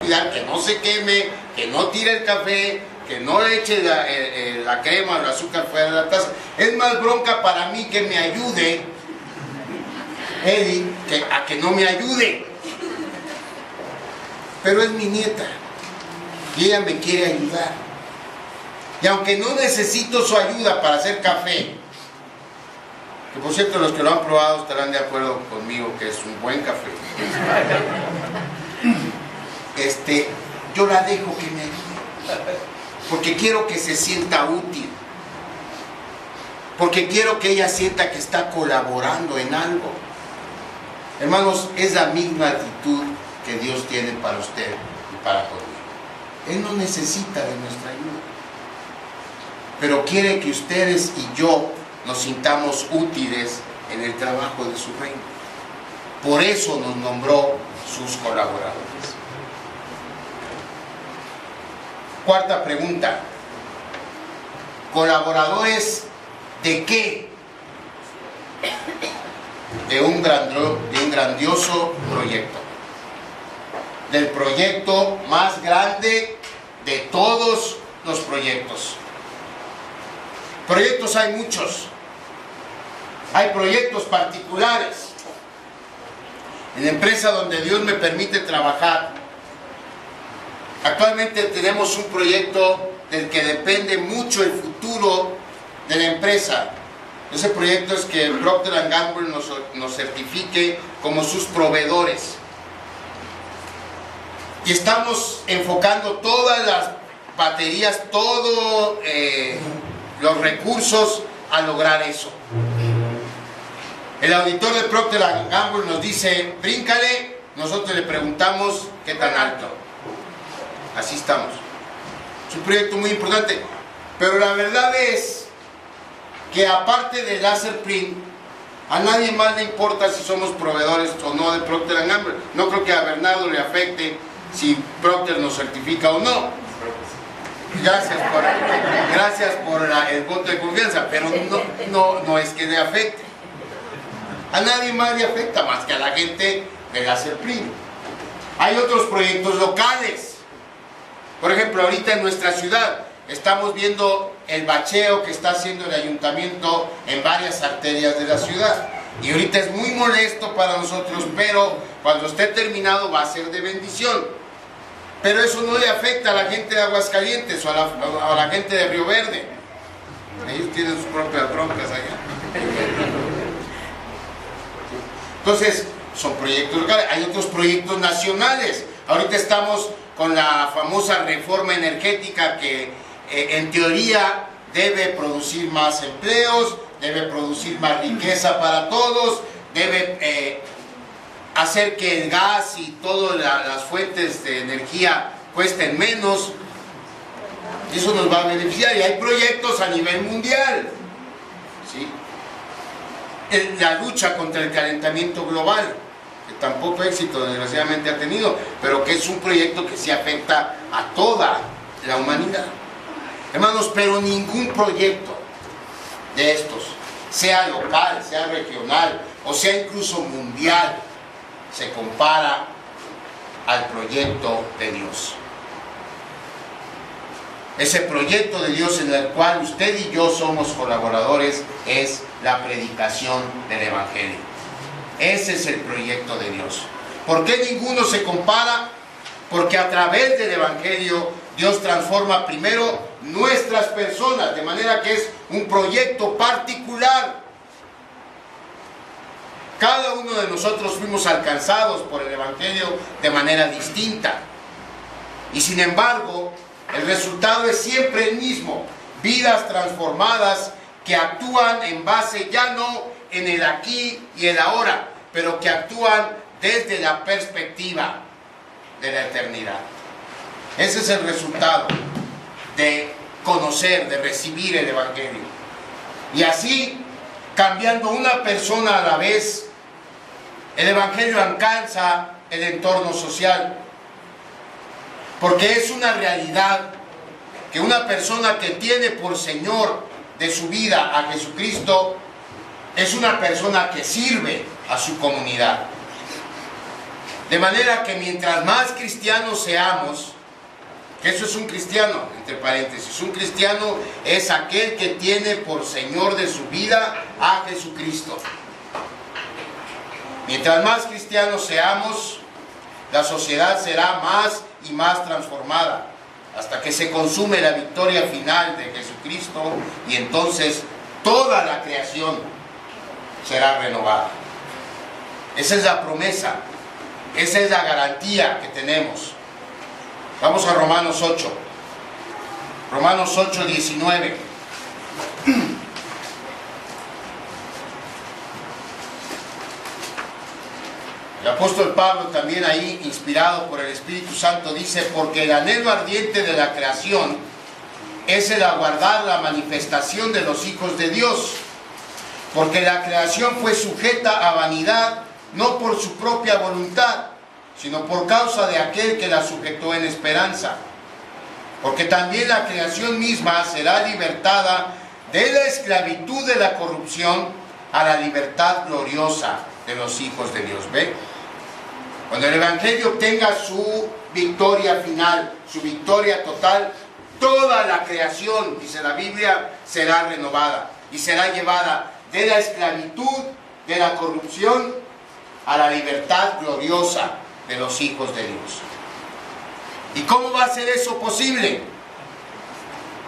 cuidar que no se queme, que no tire el café, que no le eche la crema o el azúcar fuera de la taza. Es más bronca para mí que me ayude Eddie a que no me ayude. Pero es mi nieta y ella me quiere ayudar. Y aunque no necesito su ayuda para hacer café, que por cierto los que lo han probado estarán de acuerdo conmigo que es un buen café, yo la dejo que me ayude, porque quiero que se sienta útil, porque quiero que ella sienta que está colaborando en algo. Hermanos, es la misma actitud que Dios tiene para usted y para conmigo. Él no necesita de nuestra ayuda, pero quiere que ustedes y yo nos sintamos útiles en el trabajo de su reino. Por eso nos nombró sus colaboradores. Cuarta pregunta. ¿Colaboradores de qué? De un grandioso proyecto. Del proyecto más grande de todos los proyectos. Proyectos hay muchos. Hay proyectos particulares. En la empresa donde Dios me permite trabajar, actualmente tenemos un proyecto del que depende mucho el futuro de la empresa. Ese proyecto es que Procter & Gamble nos certifique como sus proveedores. Y estamos enfocando todas las baterías, todos los recursos a lograr eso. El auditor de Procter & Gamble nos dice, bríncale, nosotros le preguntamos qué tan alto. Así estamos. Es un proyecto muy importante, pero la verdad es que aparte de Laser Print, a nadie más le importa si somos proveedores o no de Procter & Gamble. No creo que a Bernardo le afecte si Procter nos certifica o no. Gracias por el voto de confianza, pero no es que le afecte. A nadie más le afecta más que a la gente de Laser Print. Hay otros proyectos locales. Por ejemplo, ahorita en nuestra ciudad estamos viendo el bacheo que está haciendo el ayuntamiento en varias arterias de la ciudad. Y ahorita es muy molesto para nosotros, pero cuando esté terminado va a ser de bendición. Pero eso no le afecta a la gente de Aguascalientes o a la gente de Río Verde. Ellos tienen sus propias broncas allá. Entonces, son proyectos locales. Hay otros proyectos nacionales. Ahorita estamos con la famosa reforma energética que en teoría debe producir más empleos, debe producir más riqueza para todos, debe hacer que el gas y todas las fuentes de energía cuesten menos. Eso nos va a beneficiar y hay proyectos a nivel mundial, ¿sí? La lucha contra el calentamiento global, que tampoco éxito desgraciadamente ha tenido, pero que es un proyecto que sí afecta a toda la humanidad. Hermanos, pero ningún proyecto de estos, sea local, sea regional o sea incluso mundial, se compara al proyecto de Dios. Ese proyecto de Dios en el cual usted y yo somos colaboradores es la predicación del Evangelio. Ese es el proyecto de Dios. ¿Por qué ninguno se compara? Porque a través del Evangelio Dios transforma primero nuestras personas, de manera que es un proyecto particular. Cada uno de nosotros fuimos alcanzados por el Evangelio de manera distinta. Y sin embargo, el resultado es siempre el mismo. Vidas transformadas que actúan en base ya no en el aquí y el ahora, pero que actúan desde la perspectiva de la eternidad. Ese es el resultado de conocer, de recibir el Evangelio. Y así, cambiando una persona a la vez, el Evangelio alcanza el entorno social. Porque es una realidad que una persona que tiene por Señor de su vida a Jesucristo es una persona que sirve a su comunidad. De manera que mientras más cristianos seamos, que eso es un cristiano, entre paréntesis, un cristiano es aquel que tiene por Señor de su vida a Jesucristo. Mientras más cristianos seamos, la sociedad será más y más transformada, hasta que se consume la victoria final de Jesucristo, y entonces toda la creación será renovada. Esa es la promesa, esa es la garantía que tenemos. Vamos a Romanos 8. Romanos 8, 19. El apóstol Pablo también ahí, inspirado por el Espíritu Santo, dice: porque el anhelo ardiente de la creación es el aguardar la manifestación de los hijos de Dios. Porque la creación fue sujeta a vanidad, no por su propia voluntad, sino por causa de aquel que la sujetó en esperanza. Porque también la creación misma será libertada de la esclavitud de la corrupción a la libertad gloriosa de los hijos de Dios. ¿Ve? Cuando el Evangelio obtenga su victoria final, su victoria total, toda la creación, dice la Biblia, será renovada y será llevada de la esclavitud, de la corrupción, a la libertad gloriosa de los hijos de Dios. ¿Y cómo va a ser eso posible?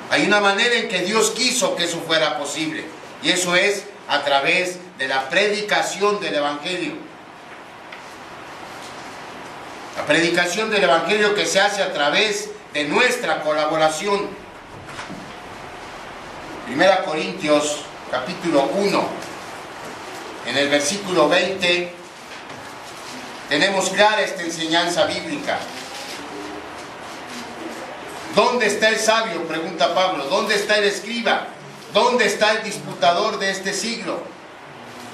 Hay una manera en que Dios quiso que eso fuera posible, y eso es a través de la predicación del Evangelio. La predicación del Evangelio que se hace a través de nuestra colaboración. 1 Corintios capítulo 1, en el versículo 20, tenemos clara esta enseñanza bíblica. ¿Dónde está el sabio?, pregunta Pablo. ¿Dónde está el escriba? ¿Dónde está el disputador de este siglo?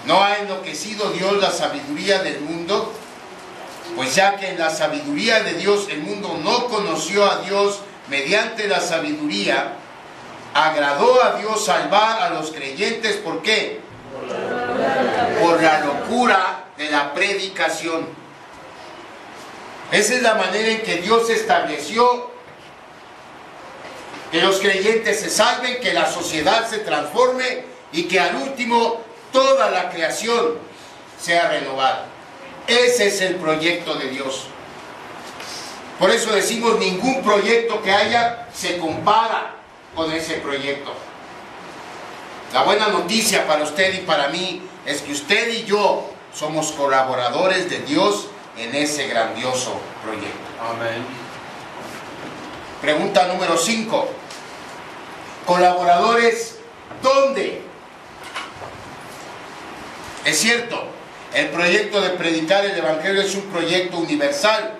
¿No ha enloquecido Dios la sabiduría del mundo? Pues ya que en la sabiduría de Dios el mundo no conoció a Dios mediante la sabiduría, agradó a Dios salvar a los creyentes. ¿Por qué? Por la locura de la predicación. Esa es la manera en que Dios estableció que los creyentes se salven, que la sociedad se transforme y que al último toda la creación sea renovada. Ese es el proyecto de Dios. Por eso decimos, ningún proyecto que haya se compara con ese proyecto. La buena noticia para usted y para mí es que usted y yo somos colaboradores de Dios en ese grandioso proyecto. Amén. Pregunta número 5. ¿Colaboradores dónde? Es cierto, el proyecto de predicar el Evangelio es un proyecto universal,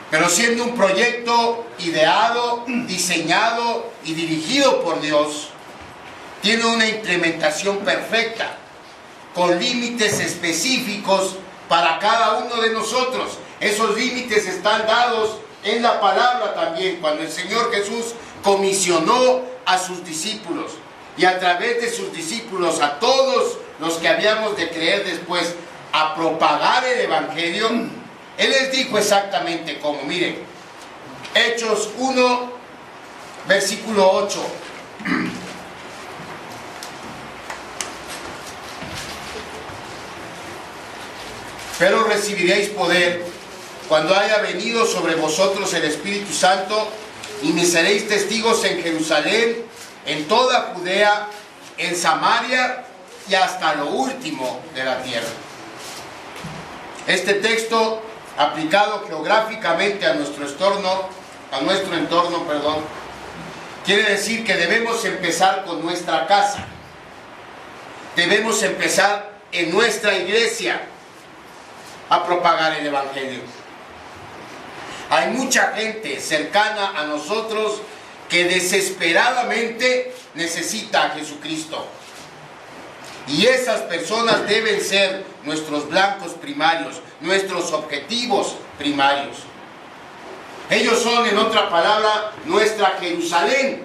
pero siendo un proyecto ideado, diseñado y dirigido por Dios, tiene una implementación perfecta, con límites específicos para cada uno de nosotros. Esos límites están dados en la palabra también, cuando el Señor Jesús comisionó a sus discípulos, y a través de sus discípulos a todos los que habíamos de creer después, a propagar el Evangelio. Él les dijo exactamente cómo. Miren, Hechos 1, versículo 8. Pero recibiréis poder cuando haya venido sobre vosotros el Espíritu Santo, y me seréis testigos en Jerusalén, en toda Judea, en Samaria y hasta lo último de la tierra. Este texto, aplicado geográficamente a nuestro entorno, quiere decir que debemos empezar con nuestra casa. Debemos empezar en nuestra iglesia a propagar el Evangelio. Hay mucha gente cercana a nosotros que desesperadamente necesita a Jesucristo. Y esas personas deben ser nuestros blancos primarios, nuestros objetivos primarios. Ellos son, en otra palabra, nuestra Jerusalén.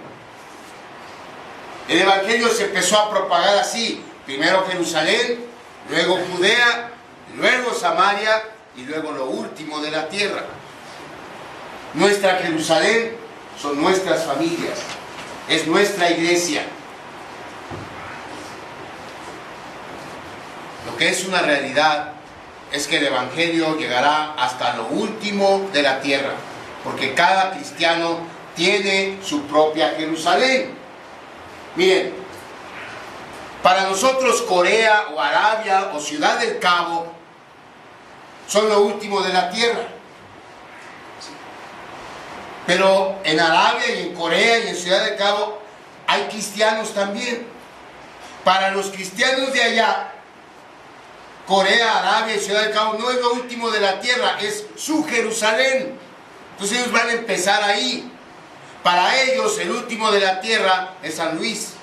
El Evangelio se empezó a propagar así: primero Jerusalén, luego Judea, luego Samaria y luego lo último de la tierra. Nuestra Jerusalén son nuestras familias, es nuestra iglesia. Lo que es una realidad es que el Evangelio llegará hasta lo último de la tierra, porque cada cristiano tiene su propia Jerusalén. Miren, para nosotros Corea o Arabia o Ciudad del Cabo son lo último de la tierra. Pero en Arabia y en Corea y en Ciudad del Cabo hay cristianos también. Para los cristianos de allá, Corea, Arabia y Ciudad del Cabo no es lo último de la tierra, es su Jerusalén. Entonces ellos van a empezar ahí. Para ellos el último de la tierra es San Luis.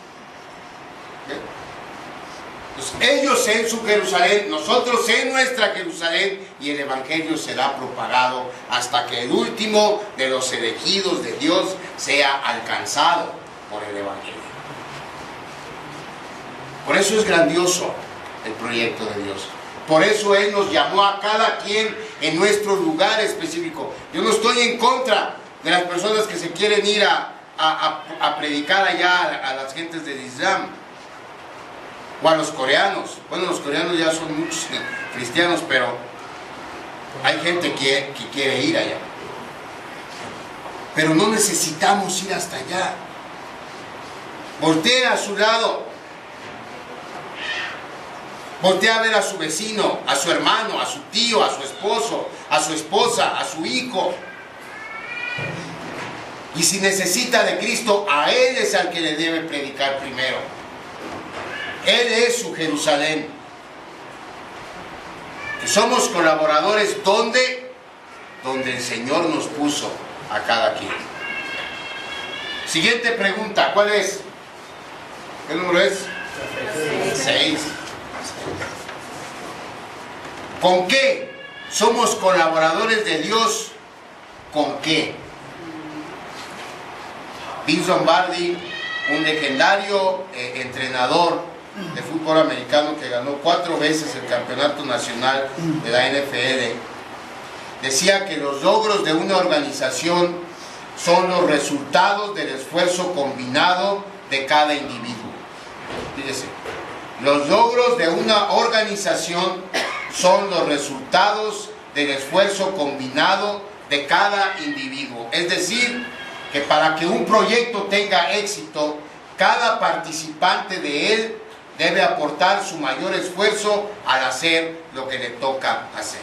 Entonces, ellos en su Jerusalén, nosotros en nuestra Jerusalén, y el Evangelio será propagado hasta que el último de los elegidos de Dios sea alcanzado por el Evangelio. Por eso es grandioso el proyecto de Dios. Por eso Él nos llamó a cada quien en nuestro lugar específico. Yo no estoy en contra de las personas que se quieren ir a predicar allá a las gentes del Islam o a los coreanos. Bueno, los coreanos ya son muchos cristianos, pero hay gente que quiere ir allá. Pero no necesitamos ir hasta allá. Voltea a su lado. Voltea a ver a su vecino, a su hermano, a su tío, a su esposo, a su esposa, a su hijo. Y si necesita de Cristo, a Él es al que le debe predicar primero. Él es su Jerusalén. Y somos colaboradores donde el Señor nos puso a cada quien. Siguiente pregunta, ¿cuál es? ¿Qué número es? 6. ¿Con qué somos colaboradores de Dios? ¿Con qué? Vince Lombardi, un legendario entrenador de fútbol americano que ganó 4 veces el campeonato nacional de la NFL, decía que los logros de una organización son los resultados del esfuerzo combinado de cada individuo. Fíjese, los logros de una organización son los resultados del esfuerzo combinado de cada individuo. Es decir, que para que un proyecto tenga éxito, cada participante de él debe aportar su mayor esfuerzo al hacer lo que le toca hacer.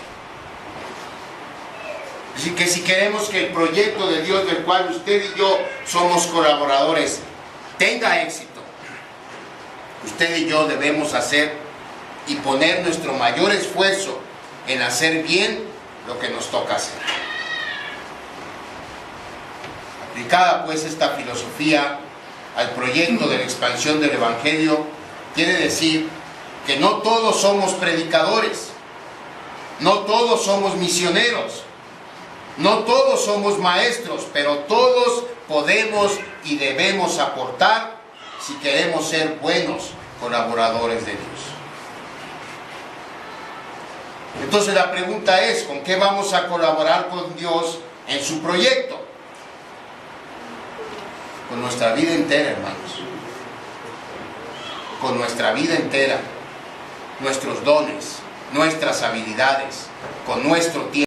Así que si queremos que el proyecto de Dios, del cual usted y yo somos colaboradores, tenga éxito, usted y yo debemos hacer y poner nuestro mayor esfuerzo en hacer bien lo que nos toca hacer. Aplicada pues esta filosofía al proyecto de la expansión del Evangelio, quiere decir que no todos somos predicadores, no todos somos misioneros, no todos somos maestros, pero todos podemos y debemos aportar si queremos ser buenos colaboradores de Dios. Entonces la pregunta es, ¿con qué vamos a colaborar con Dios en su proyecto? Con nuestra vida entera, hermanos. Con nuestra vida entera. Nuestros dones, nuestras habilidades, con nuestro tiempo.